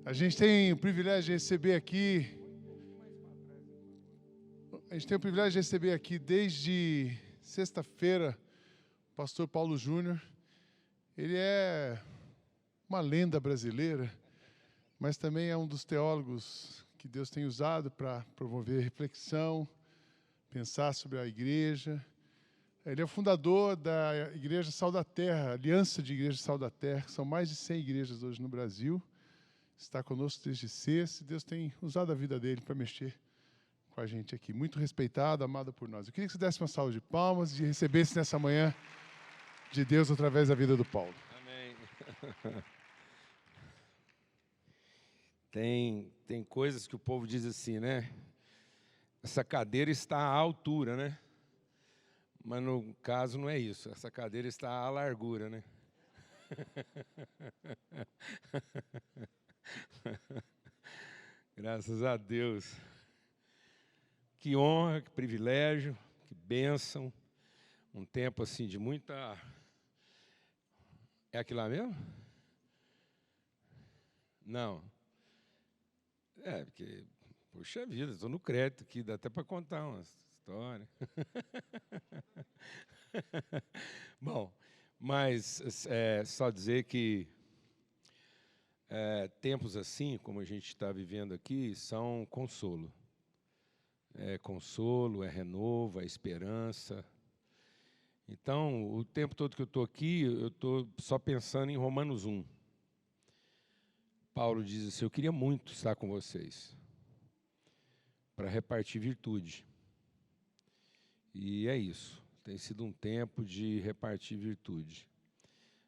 A gente tem o privilégio de receber aqui. A gente tem o privilégio de receber aqui desde sexta-feira o pastor Paulo Júnior. Ele é uma lenda brasileira, mas também é um dos teólogos que Deus tem usado para promover reflexão, pensar sobre a igreja. Ele é o fundador da Igreja Sal da Terra, Aliança de Igrejas Sal da Terra. São mais de 100 igrejas hoje no Brasil. Está conosco desde sexta e Deus tem usado a vida dele para mexer com a gente aqui. Muito respeitado, amado por nós. Eu queria que você desse uma salva de palmas e recebesse nessa manhã de Deus através da vida do Paulo. Amém. Tem coisas que o povo diz assim, né? Essa cadeira está à altura, né? Mas no caso não é isso. Essa cadeira está à largura, né? Graças a Deus. Que honra, que privilégio, que bênção. Um tempo assim de muita... É aquilo lá mesmo? Não. Porque, puxa vida, estou no crédito aqui, dá até para contar uma história. Bom, mas só dizer que tempos assim, como a gente está vivendo aqui, são consolo. É consolo, é renovo, é esperança. Então, o tempo todo que eu estou aqui, eu estou só pensando em Romanos 1. Paulo diz assim, eu queria muito estar com vocês, para repartir virtude. E é isso, tem sido um tempo de repartir virtude.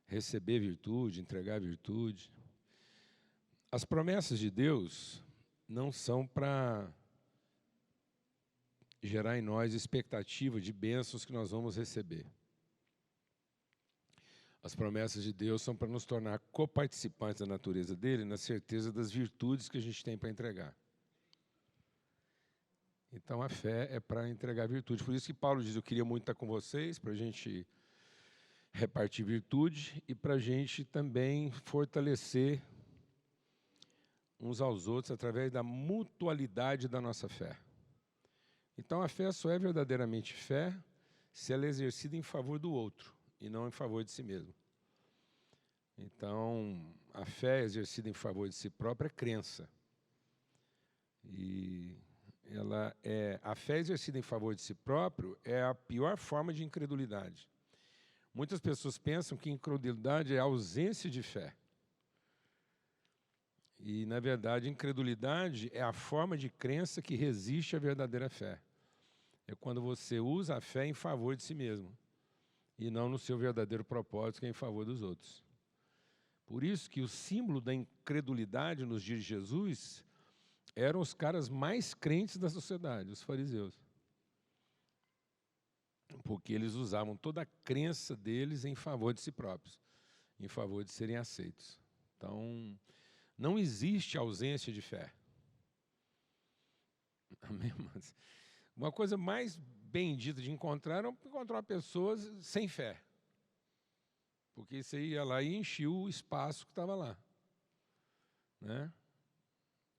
Receber virtude, entregar virtude. As promessas de Deus não são para gerar em nós expectativa de bênçãos que nós vamos receber. As promessas de Deus são para nos tornar coparticipantes da natureza dele, na certeza das virtudes que a gente tem para entregar. Então, a fé é para entregar virtude. Por isso que Paulo diz, eu queria muito estar com vocês, para a gente repartir virtude e para a gente também fortalecer uns aos outros através da mutualidade da nossa fé. Então, a fé só é verdadeiramente fé se ela é exercida em favor do outro e não em favor de si mesmo. Então, a fé exercida em favor de si própria é crença. E a fé exercida em favor de si próprio é a pior forma de incredulidade. Muitas pessoas pensam que incredulidade é a ausência de fé. E, na verdade, incredulidade é a forma de crença que resiste à verdadeira fé. É quando você usa a fé em favor de si mesmo e não no seu verdadeiro propósito, que é em favor dos outros. Por isso que o símbolo da incredulidade nos dias de Jesus eram os caras mais crentes da sociedade, os fariseus. Porque eles usavam toda a crença deles em favor de si próprios, em favor de serem aceitos. Então, não existe ausência de fé. Amém? Mas uma coisa mais bendita de encontrar é encontrar pessoas sem fé. Porque você ia lá e enchia o espaço que estava lá. Né?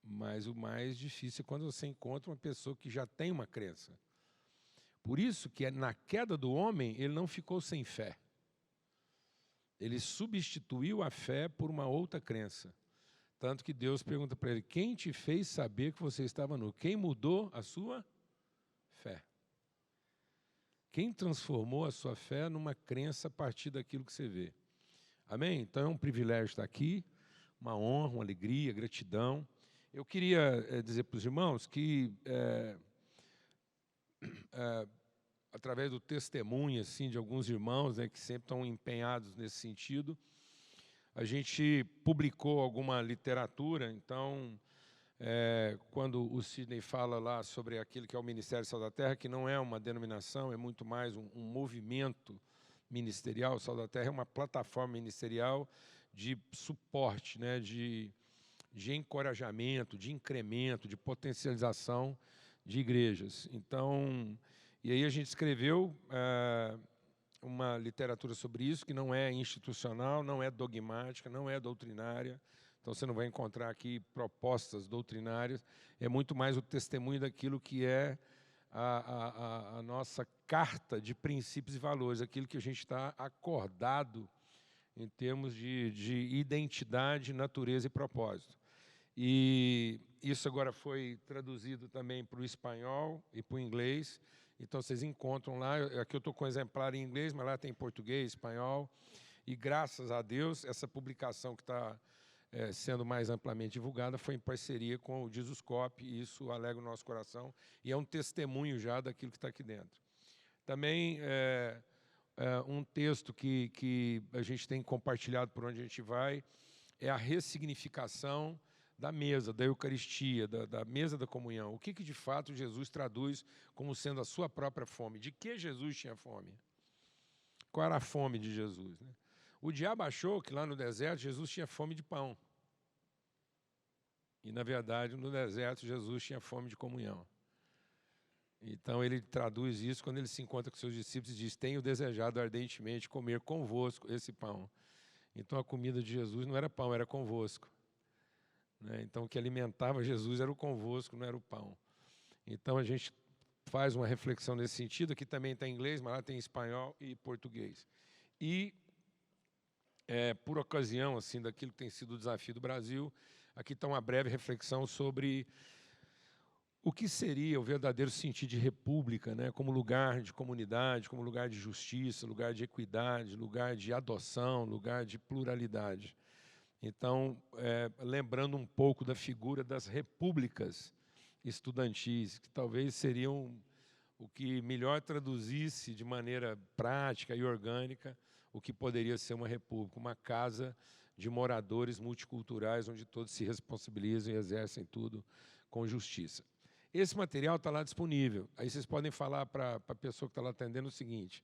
Mas o mais difícil é quando você encontra uma pessoa que já tem uma crença. Por isso que na queda do homem, ele não ficou sem fé. Ele substituiu a fé por uma outra crença. Tanto que Deus pergunta para ele, quem te fez saber que você estava nu? Quem mudou a sua fé? Quem transformou a sua fé numa crença a partir daquilo que você vê? Amém? Então é um privilégio estar aqui, uma honra, uma alegria, gratidão. Eu queria dizer para os irmãos que, através do testemunho assim, de alguns irmãos, né, que sempre estão empenhados nesse sentido, a gente publicou alguma literatura. Então, quando o Sidney fala lá sobre aquilo que é o Ministério Sal da Terra, que não é uma denominação, é muito mais um movimento ministerial. O Sal da Terra é uma plataforma ministerial de suporte, né, de encorajamento, de incremento, de potencialização de igrejas. Então, e aí a gente escreveu uma literatura sobre isso, que não é institucional, não é dogmática, não é doutrinária, Então, você não vai encontrar aqui propostas doutrinárias, é muito mais o testemunho daquilo que é a nossa carta de princípios e valores, aquilo que a gente está acordado em termos de identidade, natureza e propósito. E isso agora foi traduzido também para o espanhol e para o inglês. Então, vocês encontram lá, aqui eu estou com um exemplar em inglês, mas lá tem português, espanhol. E, graças a Deus, essa publicação que está sendo mais amplamente divulgada foi em parceria com o Jesuscope, e isso alegra o nosso coração, e é um testemunho já daquilo que está aqui dentro. Também, um texto que a gente tem compartilhado por onde a gente vai, é a ressignificação da mesa, da Eucaristia, da mesa da comunhão. O que de fato Jesus traduz como sendo a sua própria fome? De que Jesus tinha fome? Qual era a fome de Jesus, né? O diabo achou que lá no deserto Jesus tinha fome de pão. E, na verdade, no deserto Jesus tinha fome de comunhão. Então, ele traduz isso quando ele se encontra com seus discípulos e diz: tenho desejado ardentemente comer convosco esse pão. Então, a comida de Jesus não era pão, era convosco. Então, o que alimentava Jesus era o convosco, não era o pão. Então, a gente faz uma reflexão nesse sentido. Aqui também está em inglês, mas lá tem espanhol e português. E, por ocasião assim, daquilo que tem sido o desafio do Brasil, aqui está uma breve reflexão sobre o que seria o verdadeiro sentido de república, né, como lugar de comunidade, como lugar de justiça, lugar de equidade, lugar de adoção, lugar de pluralidade. Então, lembrando um pouco da figura das repúblicas estudantis, que talvez seriam o que melhor traduzisse de maneira prática e orgânica o que poderia ser uma república, uma casa de moradores multiculturais, onde todos se responsabilizam e exercem tudo com justiça. Esse material está lá disponível. Aí vocês podem falar para a pessoa que está lá atendendo o seguinte: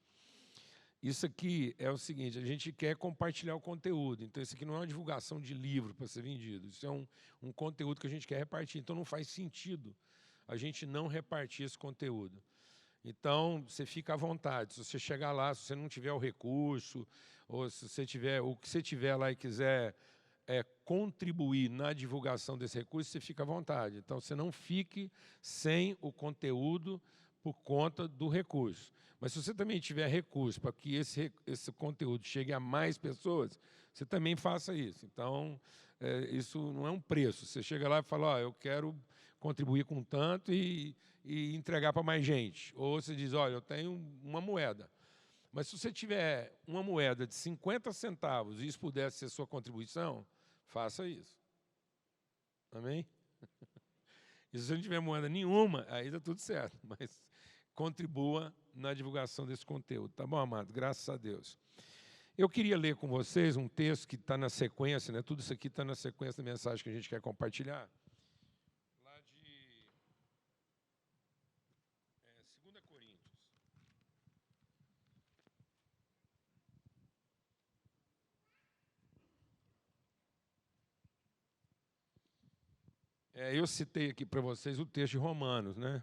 isso aqui é o seguinte, a gente quer compartilhar o conteúdo, então isso aqui não é uma divulgação de livro para ser vendido, isso é um conteúdo que a gente quer repartir, então não faz sentido a gente não repartir esse conteúdo. Então, você fica à vontade, se você chegar lá, se você não tiver o recurso, ou se você tiver o que você tiver lá e quiser contribuir na divulgação desse recurso, você fica à vontade. Então, você não fique sem o conteúdo por conta do recurso. Mas se você também tiver recurso para que esse conteúdo chegue a mais pessoas, você também faça isso. Então, isso não é um preço. Você chega lá e fala: eu quero contribuir com tanto e entregar para mais gente. Ou você diz: olha, eu tenho uma moeda. Mas se você tiver uma moeda de 50 centavos e isso pudesse ser sua contribuição, faça isso. Amém? E se você não tiver moeda nenhuma, aí está tudo certo. Mas contribua na divulgação desse conteúdo. Tá bom, amado? Graças a Deus. Eu queria ler com vocês um texto que está na sequência, né? Tudo isso aqui está na sequência da mensagem que a gente quer compartilhar. Lá de 2 Coríntios. Eu citei aqui para vocês o texto de Romanos, né?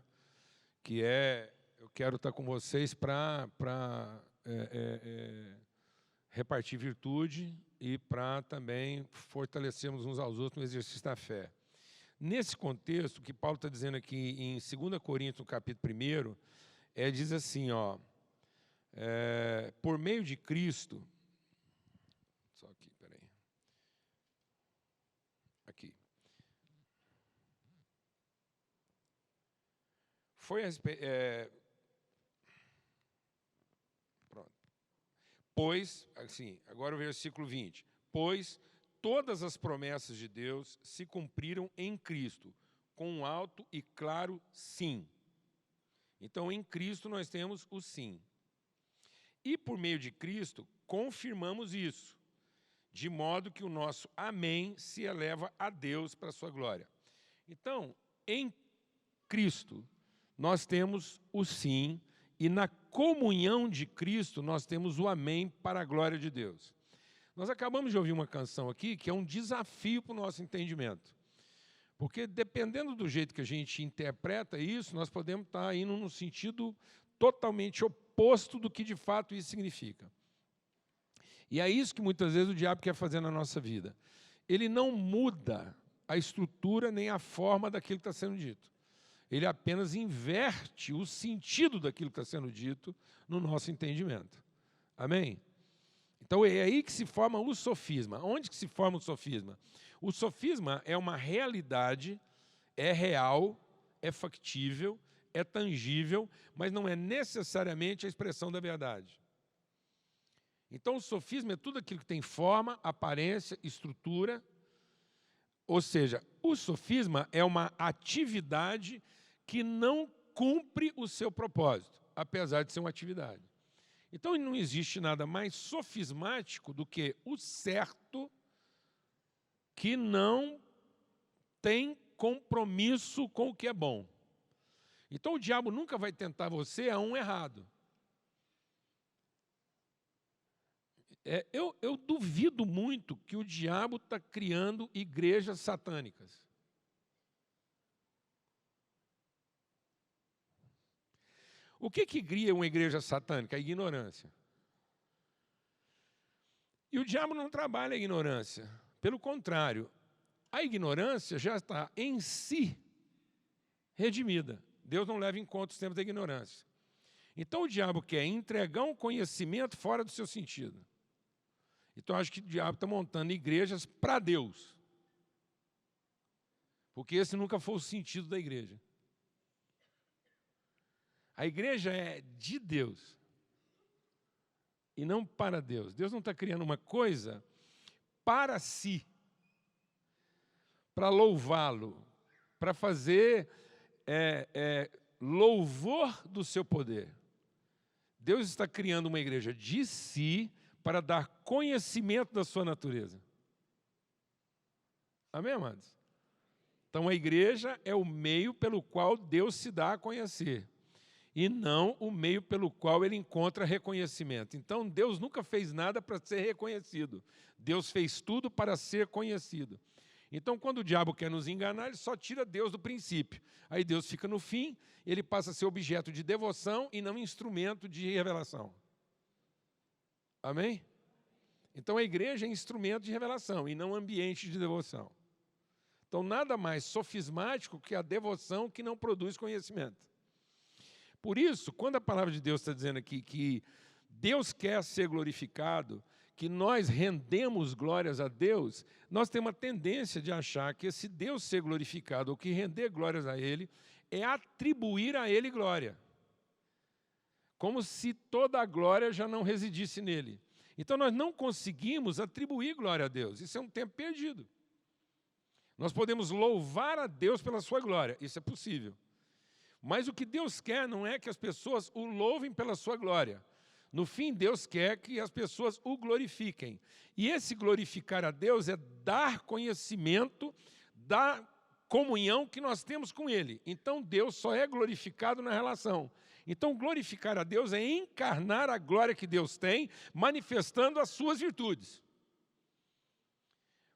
Que eu quero estar com vocês para repartir virtude e para também fortalecermos uns aos outros no exercício da fé. Nesse contexto, o que Paulo está dizendo aqui em 2 Coríntios, no capítulo 1, diz assim, por meio de Cristo... Só aqui, peraí. Aqui. Pronto. Pois, assim, agora o versículo 20. Pois todas as promessas de Deus se cumpriram em Cristo, com um alto e claro sim. Então, em Cristo nós temos o sim. E por meio de Cristo confirmamos isso, de modo que o nosso amém se eleva a Deus para a sua glória. Então, em Cristo nós temos o sim, e na comunhão de Cristo nós temos o amém para a glória de Deus. Nós acabamos de ouvir uma canção aqui que é um desafio para o nosso entendimento. Porque dependendo do jeito que a gente interpreta isso, nós podemos estar indo no sentido totalmente oposto do que de fato isso significa. E é isso que muitas vezes o diabo quer fazer na nossa vida. ele não muda a estrutura nem a forma daquilo que está sendo dito. Ele apenas inverte o sentido daquilo que está sendo dito no nosso entendimento. Amém? Então é aí que se forma o sofisma. Onde que se forma o sofisma? O sofisma é uma realidade, é real, é factível, é tangível, mas não é necessariamente a expressão da verdade. Então o sofisma é tudo aquilo que tem forma, aparência, estrutura. Ou seja, o sofisma é uma atividade que não cumpre o seu propósito, apesar de ser uma atividade. Então não existe nada mais sofismático do que o certo que não tem compromisso com o que é bom. Então o diabo nunca vai tentar você a um errado. Eu duvido muito que o diabo está criando igrejas satânicas. O que cria uma igreja satânica? A ignorância. E o diabo não trabalha a ignorância. Pelo contrário, a ignorância já está em si redimida. Deus não leva em conta os tempos da ignorância. Então o diabo quer entregar um conhecimento fora do seu sentido. Então eu acho que o diabo está montando igrejas para Deus. Porque esse nunca foi o sentido da igreja. A igreja é de Deus e não para Deus. Deus não está criando uma coisa para si, para louvá-lo, para fazer louvor do seu poder. Deus está criando uma igreja de si para dar conhecimento da sua natureza. Amém, amados? Então a igreja é o meio pelo qual Deus se dá a conhecer, e não o meio pelo qual ele encontra reconhecimento. Então, Deus nunca fez nada para ser reconhecido. Deus fez tudo para ser conhecido. Então, quando o diabo quer nos enganar, ele só tira Deus do princípio. Aí Deus fica no fim, ele passa a ser objeto de devoção e não instrumento de revelação. Amém? Então, a igreja é instrumento de revelação e não ambiente de devoção. Então, nada mais sofismático que a devoção que não produz conhecimento. Por isso, quando a palavra de Deus está dizendo aqui que Deus quer ser glorificado, que nós rendemos glórias a Deus, nós temos uma tendência de achar que esse Deus ser glorificado, ou que render glórias a Ele, é atribuir a Ele glória. Como se toda a glória já não residisse nele. Então nós não conseguimos atribuir glória a Deus, isso é um tempo perdido. Nós podemos louvar a Deus pela sua glória, isso é possível. Mas o que Deus quer não é que as pessoas o louvem pela sua glória. No fim, Deus quer que as pessoas o glorifiquem. E esse glorificar a Deus é dar conhecimento da comunhão que nós temos com Ele. Então, Deus só é glorificado na relação. Então, glorificar a Deus é encarnar a glória que Deus tem, manifestando as suas virtudes.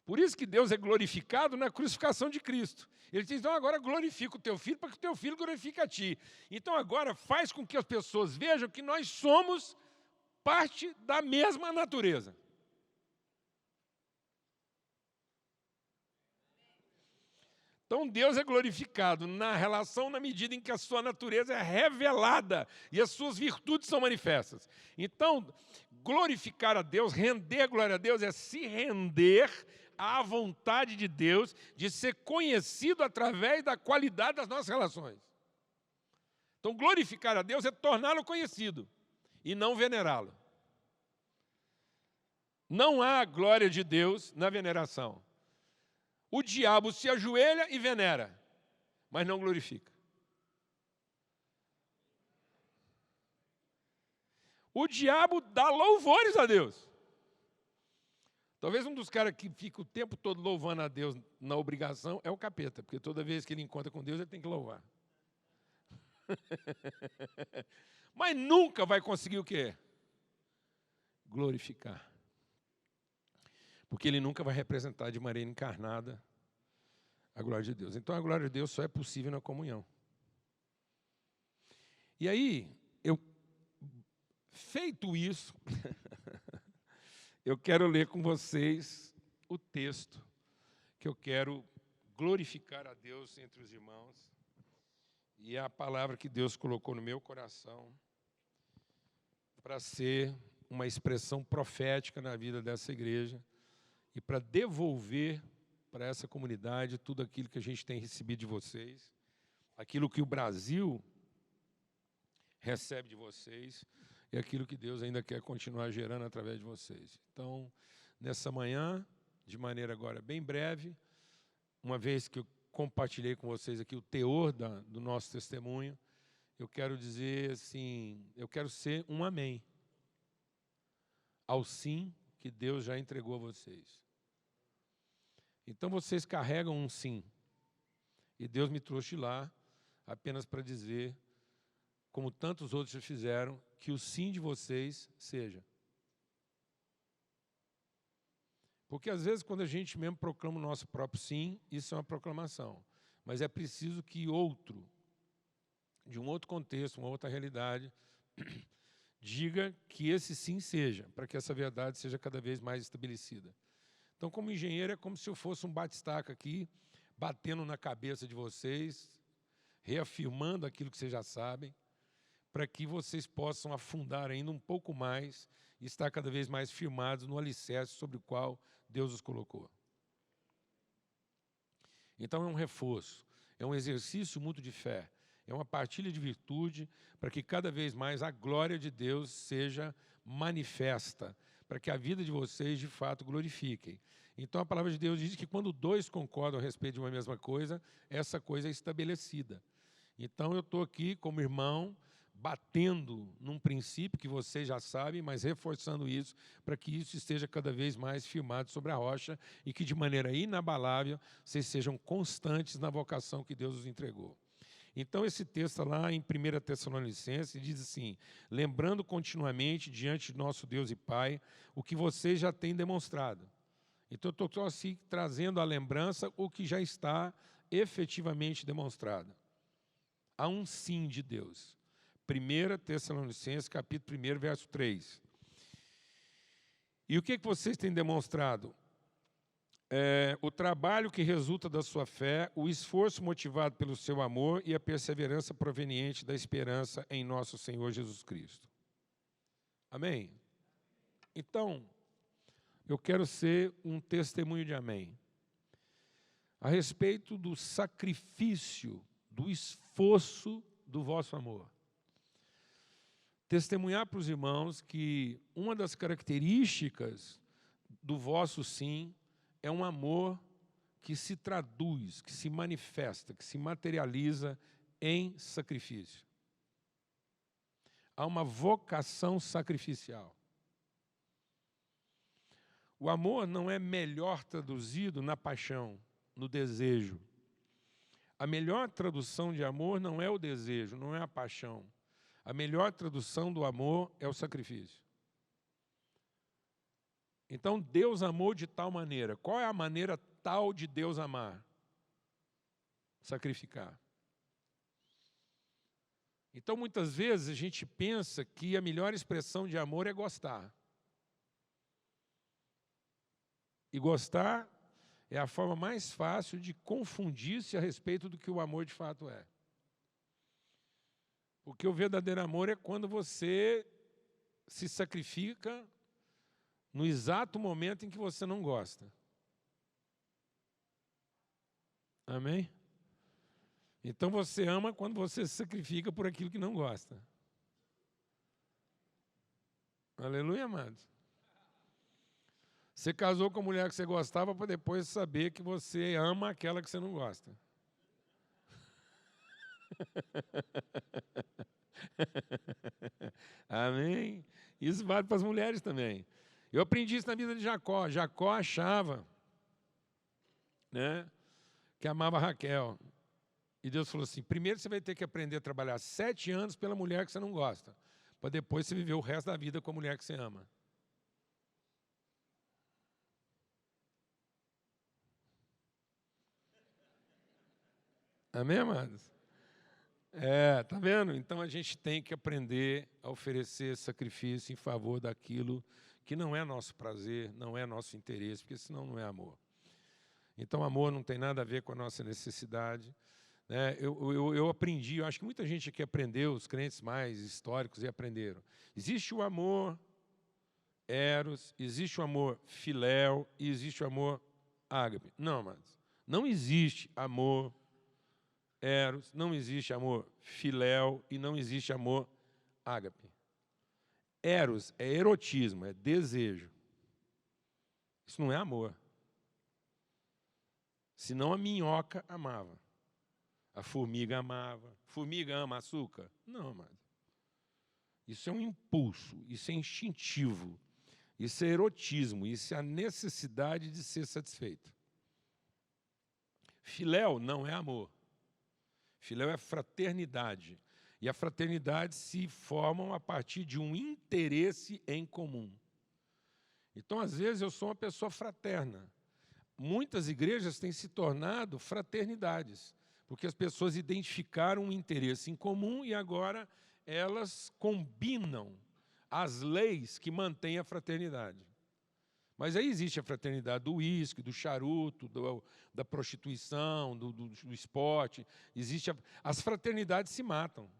Por isso que Deus é glorificado na crucificação de Cristo. Ele diz, então agora glorifica o teu filho para que o teu filho glorifique a ti. Então agora faz com que as pessoas vejam que nós somos parte da mesma natureza. Então Deus é glorificado na relação na medida em que a sua natureza é revelada e as suas virtudes são manifestas. Então, glorificar a Deus, render glória a Deus é se render à vontade de Deus de ser conhecido através da qualidade das nossas relações. Então, glorificar a Deus é torná-lo conhecido e não venerá-lo. Não há glória de Deus na veneração. O diabo se ajoelha e venera, mas não glorifica. O diabo dá louvores a Deus. Talvez um dos caras que fica o tempo todo louvando a Deus na obrigação é o capeta, porque toda vez que ele encontra com Deus, ele tem que louvar. Mas nunca vai conseguir o quê? Glorificar. Porque ele nunca vai representar de maneira encarnada a glória de Deus. Então a glória de Deus só é possível na comunhão. E aí, feito isso, eu quero ler com vocês o texto que eu quero glorificar a Deus entre os irmãos. E é a palavra que Deus colocou no meu coração para ser uma expressão profética na vida dessa igreja e para devolver para essa comunidade tudo aquilo que a gente tem recebido de vocês, aquilo que o Brasil recebe de vocês e aquilo que Deus ainda quer continuar gerando através de vocês. Então, nessa manhã, de maneira agora bem breve, uma vez que eu compartilhei com vocês aqui o teor do nosso testemunho, eu quero dizer assim, eu quero ser um amém ao sim que Deus já entregou a vocês. Então vocês carregam um sim, e Deus me trouxe lá apenas para dizer, como tantos outros já fizeram, que o sim de vocês seja. Porque às vezes quando a gente mesmo proclama o nosso próprio sim, isso é uma proclamação. Mas é preciso que outro, de um outro contexto, uma outra realidade, diga que esse sim seja, para que essa verdade seja cada vez mais estabelecida. Então, como engenheiro, é como se eu fosse um batistaca aqui, batendo na cabeça de vocês, reafirmando aquilo que vocês já sabem, para que vocês possam afundar ainda um pouco mais e estar cada vez mais firmados no alicerce sobre o qual Deus os colocou. Então, é um reforço, é um exercício mútuo de fé, é uma partilha de virtude para que cada vez mais a glória de Deus seja manifesta, para que a vida de vocês, de fato, glorifiquem. Então, a palavra de Deus diz que quando dois concordam a respeito de uma mesma coisa, essa coisa é estabelecida. Então, eu estou aqui como irmão, batendo num princípio que vocês já sabem, mas reforçando isso, para que isso esteja cada vez mais firmado sobre a rocha e que, de maneira inabalável, vocês sejam constantes na vocação que Deus os entregou. Então, esse texto lá em 1 Tessalonicenses diz assim, lembrando continuamente diante de nosso Deus e Pai o que vocês já têm demonstrado. Então, eu estou só assim trazendo à lembrança o que já está efetivamente demonstrado. Há um sim de Deus. 1 Tessalonicenses, capítulo 1, verso 3. E o que vocês têm demonstrado? O trabalho que resulta da sua fé, o esforço motivado pelo seu amor e a perseverança proveniente da esperança em nosso Senhor Jesus Cristo. Amém? Então, eu quero ser um testemunho de amém. A respeito do sacrifício, do esforço do vosso amor. Testemunhar para os irmãos que uma das características do vosso sim é um amor que se traduz, que se manifesta, que se materializa em sacrifício. Há uma vocação sacrificial. O amor não é melhor traduzido na paixão, no desejo. A melhor tradução de amor não é o desejo, não é a paixão. A melhor tradução do amor é o sacrifício. Então, Deus amou de tal maneira. Qual é a maneira tal de Deus amar? Sacrificar. Então, muitas vezes, a gente pensa que a melhor expressão de amor é gostar. E gostar é a forma mais fácil de confundir-se a respeito do que o amor de fato é. Porque o verdadeiro amor é quando você se sacrifica no exato momento em que você não gosta. Amém? Então você ama quando você se sacrifica por aquilo que não gosta. Aleluia, amados. Você casou com a mulher que você gostava para depois saber que você ama aquela que você não gosta. Amém? Isso vale para as mulheres também. Eu aprendi isso na vida de Jacó. Jacó achava, que amava Raquel. E Deus falou assim, primeiro você vai ter que aprender a trabalhar 7 anos pela mulher que você não gosta, para depois você viver o resto da vida com a mulher que você ama. Amém, amados? Tá vendo? Então a gente tem que aprender a oferecer sacrifício em favor daquilo que não é nosso prazer, não é nosso interesse, porque senão não é amor. Então, amor não tem nada a ver com a nossa necessidade. Né? Eu aprendi, eu acho que muita gente aqui aprendeu, os crentes mais históricos, e aprenderam. Existe o amor eros, existe o amor filéu e existe o amor ágape. Não, mas não existe amor eros, não existe amor filéu e não existe amor ágape. Eros é erotismo, é desejo. Isso não é amor. Senão a minhoca amava. A formiga amava. Formiga ama açúcar? Não, mas isso é um impulso, isso é instintivo, isso é erotismo, isso é a necessidade de ser satisfeito. Filéu não é amor. Filéu é fraternidade. E a fraternidade se forma a partir de um interesse em comum. Então, às vezes, eu sou uma pessoa fraterna. Muitas igrejas têm se tornado fraternidades, porque as pessoas identificaram um interesse em comum e agora elas combinam as leis que mantêm a fraternidade. Mas aí existe a fraternidade do uísque, do charuto, da prostituição, do esporte. As fraternidades se matam.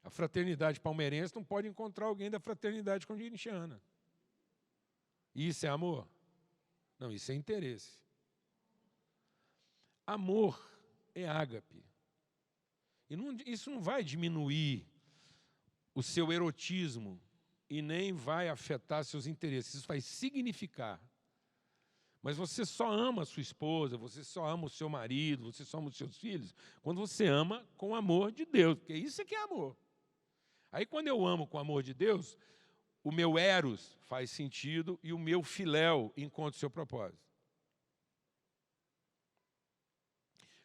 A fraternidade palmeirense não pode encontrar alguém da fraternidade corintiana. Isso é amor? Não, isso é interesse. Amor é ágape. E isso não vai diminuir o seu erotismo e nem vai afetar seus interesses. Isso vai significar. Mas você só ama a sua esposa, você só ama o seu marido, você só ama os seus filhos, quando você ama com o amor de Deus, porque isso é que é amor. Aí quando eu amo com o amor de Deus, o meu eros faz sentido e o meu filéu encontra o seu propósito.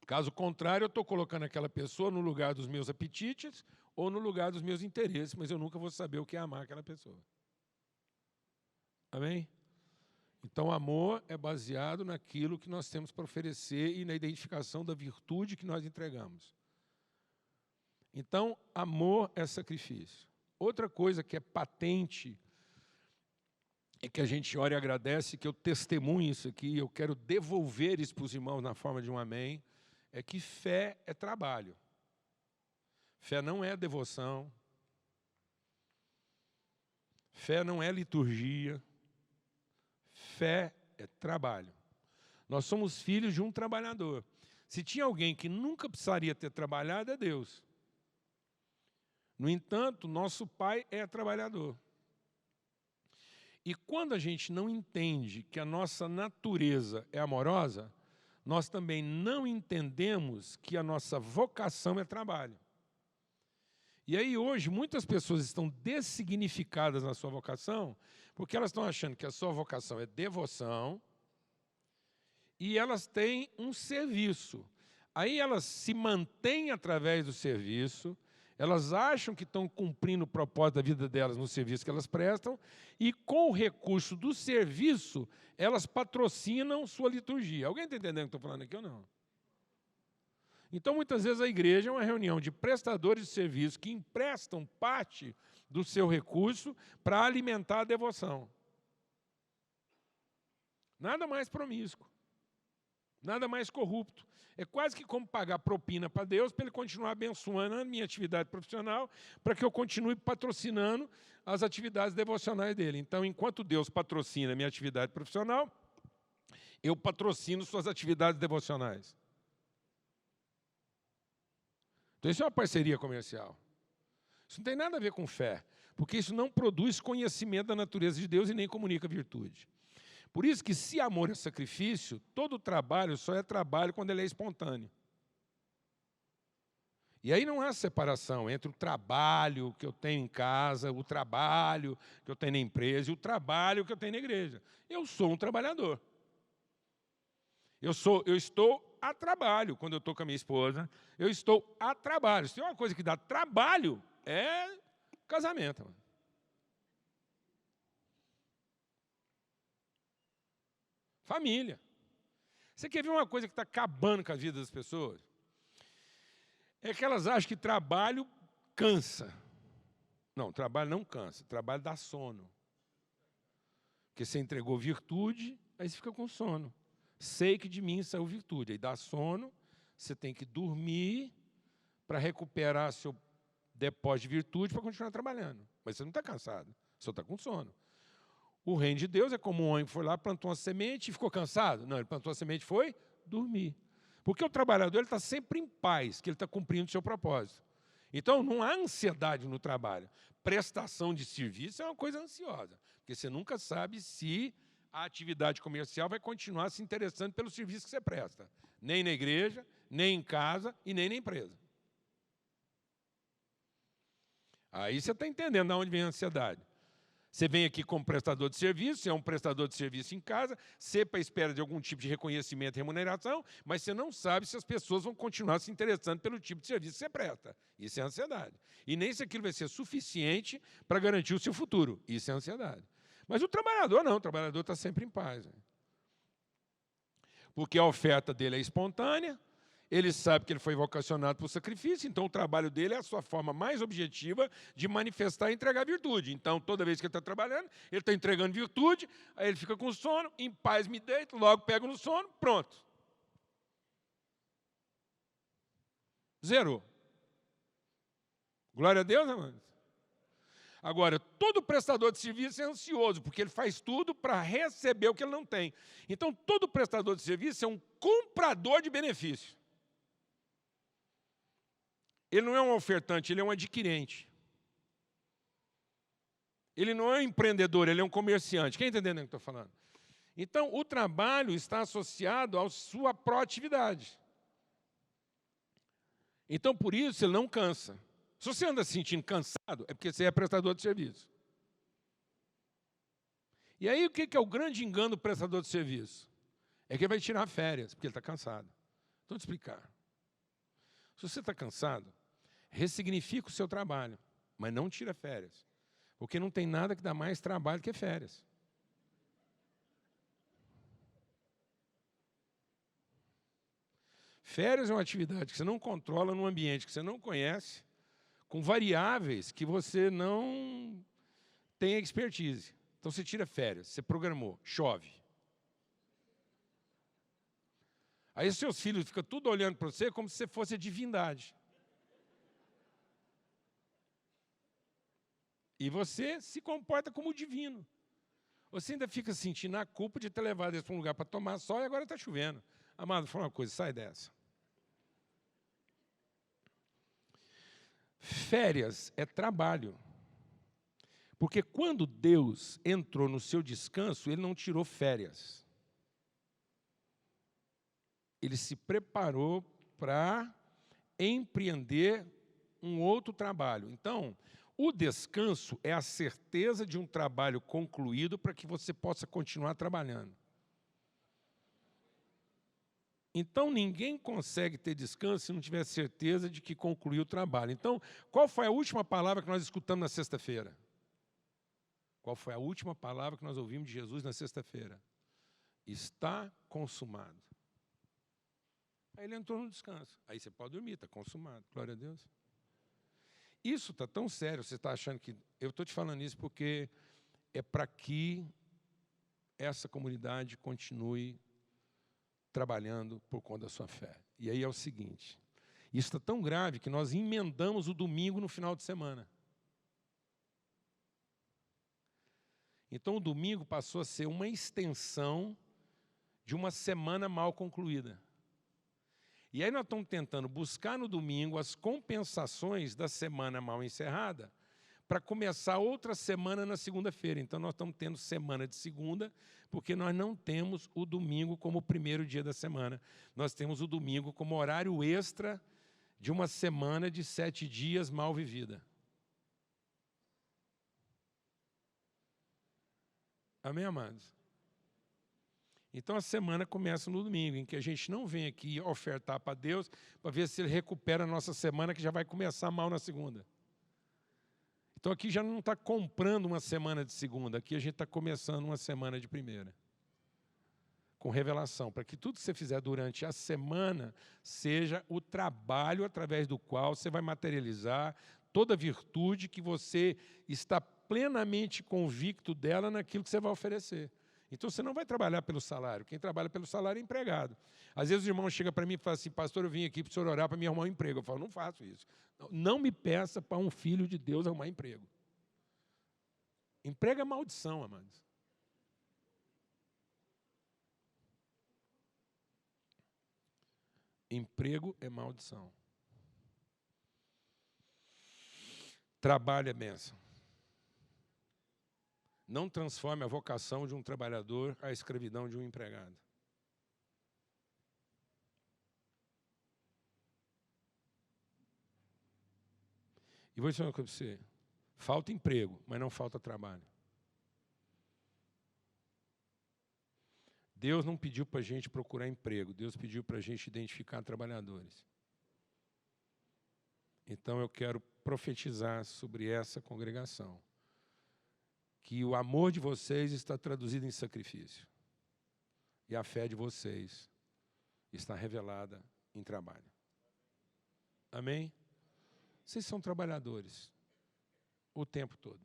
Caso contrário, eu estou colocando aquela pessoa no lugar dos meus apetites ou no lugar dos meus interesses, mas eu nunca vou saber o que é amar aquela pessoa. Amém? Então, amor é baseado naquilo que nós temos para oferecer e na identificação da virtude que nós entregamos. Então, amor é sacrifício. Outra coisa que é patente e que a gente ora e agradece, que eu testemunho isso aqui, eu quero devolver isso para os irmãos na forma de um amém, é que fé é trabalho. Fé não é devoção. Fé não é liturgia. Fé é trabalho. Nós somos filhos de um trabalhador. Se tinha alguém que nunca precisaria ter trabalhado, é Deus. No entanto, nosso Pai é trabalhador. E quando a gente não entende que a nossa natureza é amorosa, nós também não entendemos que a nossa vocação é trabalho. E aí hoje muitas pessoas estão dessignificadas na sua vocação, porque elas estão achando que a sua vocação é devoção e elas têm um serviço. Aí elas se mantêm através do serviço, elas acham que estão cumprindo o propósito da vida delas no serviço que elas prestam e com o recurso do serviço, elas patrocinam sua liturgia. Alguém está entendendo o que eu estou falando aqui ou não? Então, muitas vezes, a igreja é uma reunião de prestadores de serviço que emprestam parte do seu recurso para alimentar a devoção. Nada mais promíscuo, nada mais corrupto. É quase que como pagar propina para Deus para Ele continuar abençoando a minha atividade profissional, para que eu continue patrocinando as atividades devocionais dele. Então, enquanto Deus patrocina a minha atividade profissional, eu patrocino suas atividades devocionais. Então, isso é uma parceria comercial. Isso não tem nada a ver com fé, porque isso não produz conhecimento da natureza de Deus e nem comunica virtude. Por isso que, se amor é sacrifício, todo trabalho só é trabalho quando ele é espontâneo. E aí não há separação entre o trabalho que eu tenho em casa, o trabalho que eu tenho na empresa e o trabalho que eu tenho na igreja. Eu sou um trabalhador. Eu estou a trabalho quando eu estou com a minha esposa. Eu estou a trabalho. Se tem uma coisa que dá trabalho, é casamento. Mano. Família. Você quer ver uma coisa que está acabando com a vida das pessoas? É que elas acham que trabalho cansa. Não, trabalho não cansa. Trabalho dá sono. Porque você entregou virtude, aí você fica com sono. sei que de mim saiu virtude. Aí dá sono, você tem que dormir para recuperar seu depósito de virtude para continuar trabalhando. Mas você não está cansado, só está com sono. O reino de Deus é como um homem que foi lá, plantou uma semente e ficou cansado. Não, ele plantou a semente e foi dormir. Porque o trabalhador está sempre em paz, que ele está cumprindo o seu propósito. Então, não há ansiedade no trabalho. Prestação de serviço é uma coisa ansiosa, porque você nunca sabe se a atividade comercial vai continuar se interessando pelo serviço que você presta. Nem na igreja, nem em casa e nem na empresa. Aí você está entendendo de onde vem a ansiedade. Você vem aqui como prestador de serviço, você é um prestador de serviço em casa, sempre à espera de algum tipo de reconhecimento e remuneração, mas você não sabe se as pessoas vão continuar se interessando pelo tipo de serviço que você presta. Isso é ansiedade. E nem se aquilo vai ser suficiente para garantir o seu futuro. Isso é ansiedade. Mas o trabalhador não, o trabalhador está sempre em paz. Porque a oferta dele é espontânea, ele sabe que ele foi vocacionado para o sacrifício, então o trabalho dele é a sua forma mais objetiva de manifestar e entregar virtude. Então, toda vez que ele está trabalhando, ele está entregando virtude, aí ele fica com sono, em paz me deito, logo pego no sono, pronto. Zerou. Glória a Deus, amados. Agora, todo prestador de serviço é ansioso, porque ele faz tudo para receber o que ele não tem. Então, todo prestador de serviço é um comprador de benefício. Ele não é um ofertante, ele é um adquirente. Ele não é um empreendedor, ele é um comerciante. Quem está entendendo o que eu estou falando? Então, o trabalho está associado à sua proatividade. Então, por isso, ele não cansa. Se você anda se sentindo cansado, é porque você é prestador de serviço. E aí, o que é o grande engano do prestador de serviço? É que ele vai tirar férias, porque ele está cansado. Então, vou te explicar. Se você está cansado, ressignifica o seu trabalho, mas não tira férias. Porque não tem nada que dá mais trabalho que férias. Férias é uma atividade que você não controla num ambiente que você não conhece, com variáveis que você não tem expertise. Então, você tira férias, você programou, chove. Aí, seus filhos ficam tudo olhando para você como se você fosse a divindade. E você se comporta como divino. Você ainda fica sentindo a culpa de ter levado eles para um lugar para tomar sol e agora está chovendo. Amado, fala uma coisa, sai dessa. Férias é trabalho. Porque quando Deus entrou no seu descanso, Ele não tirou férias. Ele se preparou para empreender um outro trabalho. Então, o descanso é a certeza de um trabalho concluído para que você possa continuar trabalhando. Então, ninguém consegue ter descanso se não tiver certeza de que concluiu o trabalho. Então, qual foi a última palavra que nós escutamos na sexta-feira? Qual foi a última palavra que nós ouvimos de Jesus na sexta-feira? Está consumado. Aí ele entrou no descanso. Aí você pode dormir, está consumado. Glória a Deus. Isso está tão sério, você está achando que... Eu estou te falando isso porque é para que essa comunidade continue trabalhando por conta da sua fé. E aí é o seguinte, isso está tão grave que nós emendamos o domingo no final de semana. Então o domingo passou a ser uma extensão de uma semana mal concluída. E aí nós estamos tentando buscar no domingo as compensações da semana mal encerrada para começar outra semana na segunda-feira. Então nós estamos tendo semana de segunda, porque nós não temos o domingo como o primeiro dia da semana. Nós temos o domingo como horário extra de uma semana de 7 dias mal vivida. Amém, amados? Então a semana começa no domingo, em que a gente não vem aqui ofertar para Deus para ver se Ele recupera a nossa semana, que já vai começar mal na segunda. Então aqui já não está comprando uma semana de segunda, aqui a gente está começando uma semana de primeira. Com revelação, para que tudo que você fizer durante a semana seja o trabalho através do qual você vai materializar toda a virtude que você está plenamente convicto dela naquilo que você vai oferecer. Então você não vai trabalhar pelo salário. Quem trabalha pelo salário é empregado. Às vezes os irmãos chegam para mim e falam assim, pastor, eu vim aqui para o senhor orar para me arrumar um emprego. Eu falo, não faço isso. Não me peça para um filho de Deus arrumar emprego. Emprego é maldição, amados. Emprego é maldição. Trabalho é bênção. Não transforme a vocação de um trabalhador à escravidão de um empregado. E vou dizer uma coisa para você. Falta emprego, mas não falta trabalho. Deus não pediu para a gente procurar emprego. Deus pediu para a gente identificar trabalhadores. Então eu quero profetizar sobre essa congregação. Que o amor de vocês está traduzido em sacrifício. E a fé de vocês está revelada em trabalho. Amém? Vocês são trabalhadores o tempo todo.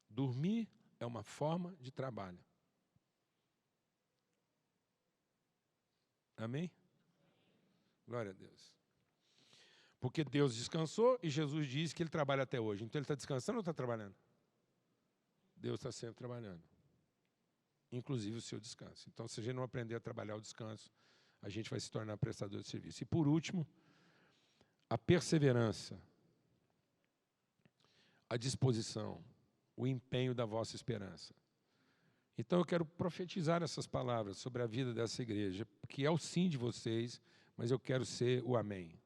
Dormir é uma forma de trabalho. Amém? Glória a Deus. Porque Deus descansou e Jesus disse que Ele trabalha até hoje. Então Ele está descansando ou está trabalhando? Deus está sempre trabalhando. Inclusive o seu descanso. Então, se a gente não aprender a trabalhar o descanso, a gente vai se tornar prestador de serviço. E por último, a perseverança, a disposição, o empenho da vossa esperança. Então eu quero profetizar essas palavras sobre a vida dessa igreja, que é o sim de vocês, mas eu quero ser o amém.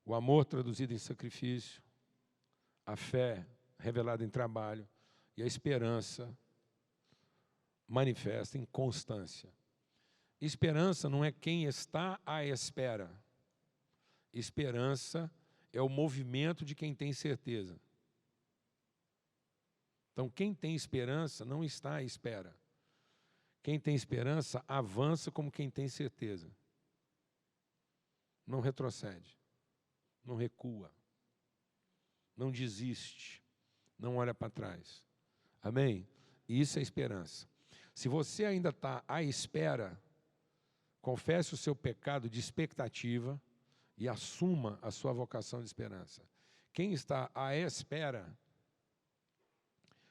O amor traduzido em sacrifício, a fé revelada em trabalho e a esperança manifesta em constância. Esperança não é quem está à espera. Esperança é o movimento de quem tem certeza. Então, quem tem esperança não está à espera. Quem tem esperança avança como quem tem certeza. Não retrocede, não recua, não desiste, não olha para trás. Amém? Isso é esperança. Se você ainda está à espera, confesse o seu pecado de expectativa e assuma a sua vocação de esperança. Quem está à espera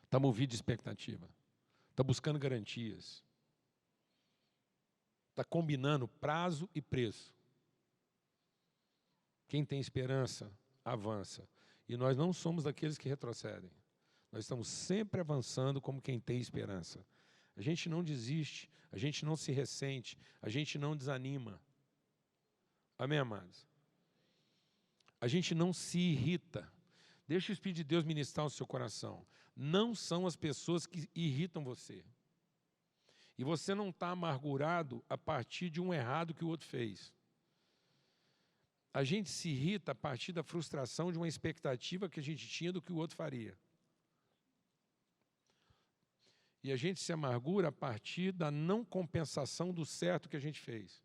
está movido de expectativa, está buscando garantias, está combinando prazo e preço. Quem tem esperança, avança. E nós não somos daqueles que retrocedem. Nós estamos sempre avançando como quem tem esperança. A gente não desiste, a gente não se ressente, a gente não desanima. Amém, amados? A gente não se irrita. Deixa o Espírito de Deus ministrar o seu coração. Não são as pessoas que irritam você. E você não está amargurado a partir de um errado que o outro fez. A gente se irrita a partir da frustração de uma expectativa que a gente tinha do que o outro faria. E a gente se amargura a partir da não compensação do certo que a gente fez.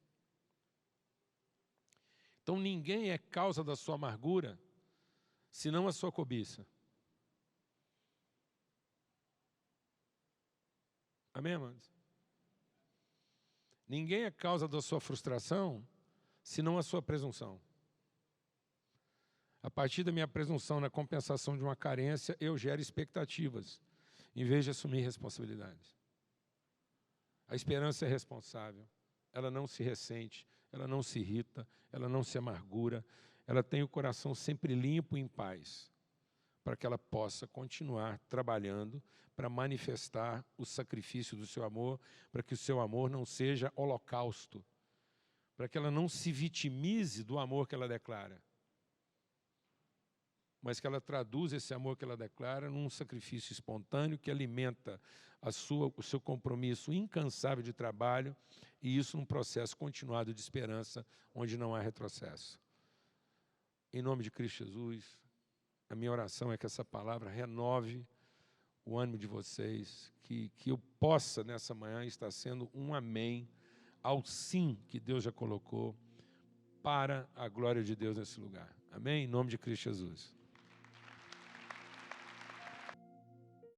Então ninguém é causa da sua amargura, senão a sua cobiça. Amém, amados? Ninguém é causa da sua frustração, senão a sua presunção. A partir da minha presunção na compensação de uma carência, eu gero expectativas, em vez de assumir responsabilidades. A esperança é responsável, ela não se ressente, ela não se irrita, ela não se amargura, ela tem o coração sempre limpo e em paz, para que ela possa continuar trabalhando para manifestar o sacrifício do seu amor, para que o seu amor não seja holocausto, para que ela não se vitimize do amor que ela declara, mas que ela traduza esse amor que ela declara num sacrifício espontâneo que alimenta o seu compromisso incansável de trabalho, e isso num processo continuado de esperança, onde não há retrocesso. Em nome de Cristo Jesus, a minha oração é que essa palavra renove o ânimo de vocês, que eu possa, nessa manhã, estar sendo um amém ao sim que Deus já colocou para a glória de Deus nesse lugar. Amém? Em nome de Cristo Jesus.